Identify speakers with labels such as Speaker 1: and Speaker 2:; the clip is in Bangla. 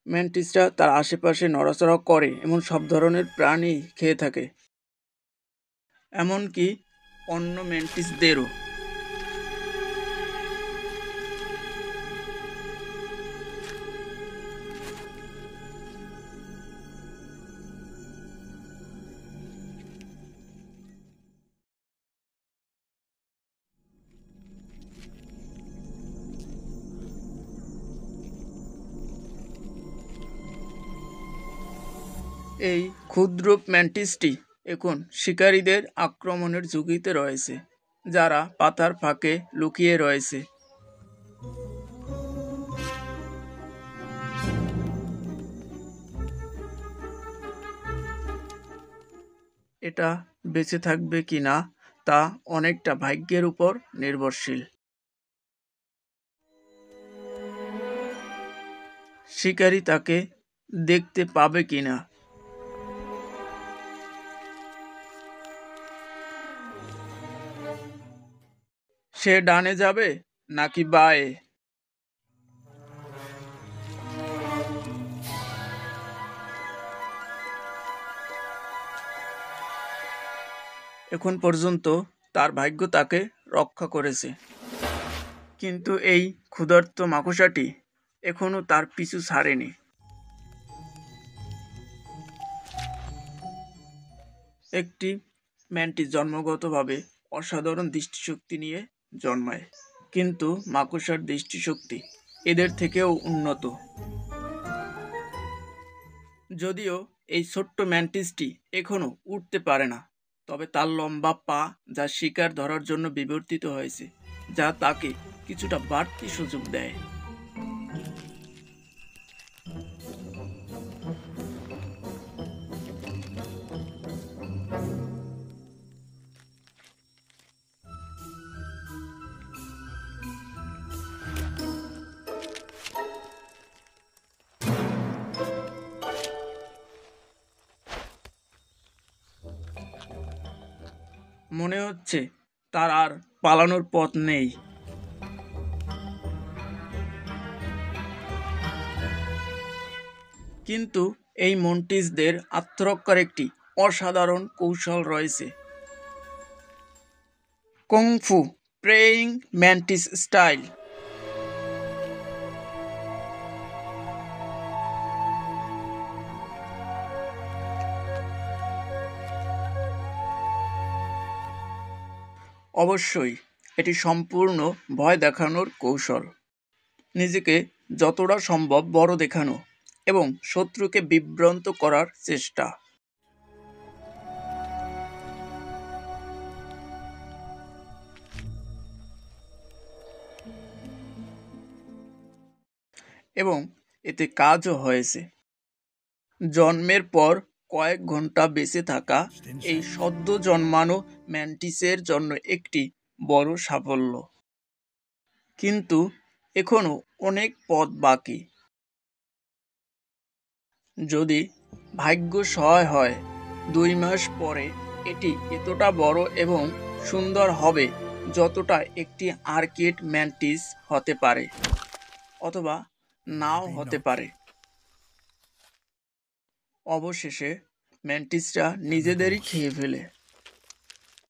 Speaker 1: ম্যান্টিসরা তার আশেপাশে নড়াচড়া করে এমন সব ধরনের প্রাণী খেয়ে থাকে, এমনকি অন্য ম্যান্টিসদেরও। এই ক্ষুদ্র ম্যান্টিসটি এখন শিকারীদের আক্রমণের ঝুঁকিতে রয়েছে, যারা পাতার ফাঁকে লুকিয়ে রয়েছে। এটা বেঁচে থাকবে কিনা তা অনেকটা ভাগ্যের উপর নির্ভরশীল। শিকারী তাকে দেখতে পাবে কিনা। সে ডানে যাবে নাকি বাঁয়ে? এখন পর্যন্ত তার ভাগ্য তাকে রক্ষা করেছে, কিন্তু এই ক্ষুধার্ত মাকড়সাটি এখনো তার পিছু ছাড়েনি। একটি ম্যান্টিস জন্মগতভাবে অসাধারণ দৃষ্টিশক্তি নিয়ে জন্মায়, কিন্তু মাকড়সার দৃষ্টিশক্তি এদের থেকেও উন্নত। যদিও এই ছোট্ট ম্যান্টিসটি এখনো উঠতে পারে না, তবে তার লম্বা পা যা শিকার ধরার জন্য বিবর্তিত হয়েছে, যা তাকে কিছুটা বাড়তি সুযোগ দেয়। মনে হচ্ছে তার আর পালানোর পথ নেই। কিন্তু এই মন্টিসদের আত্মরক্ষার একটি অসাধারণ কৌশল রয়েছে, কুংফু প্রেয়িং ম্যান্টিস স্টাইল। অবশ্যই এটি সম্পূর্ণ ভয় দেখানোর কৌশল, নিজেকে যতটা সম্ভব বড় দেখানো এবং শত্রুকে বিভ্রান্ত করার চেষ্টা। এবং এতে কাজও হয়েছে। জন্মের পর কয়েক ঘন্টা বেঁচে থাকা এই সদ্য জন্মানো ম্যান্টিসের জন্য একটি বড় সাফল্য, কিন্তু এখনো অনেক পথ বাকি। যদি ভাগ্য সহায় হয়, 2 মাস পরে এটি এতটা বড় এবং সুন্দর হবে যতটা একটি আর্কিড ম্যান্টিস হতে পারে, অথবা নাও হতে পারে। অবশেষে ম্যান্টিসরা নিজেদেরই খেয়ে ফেলে।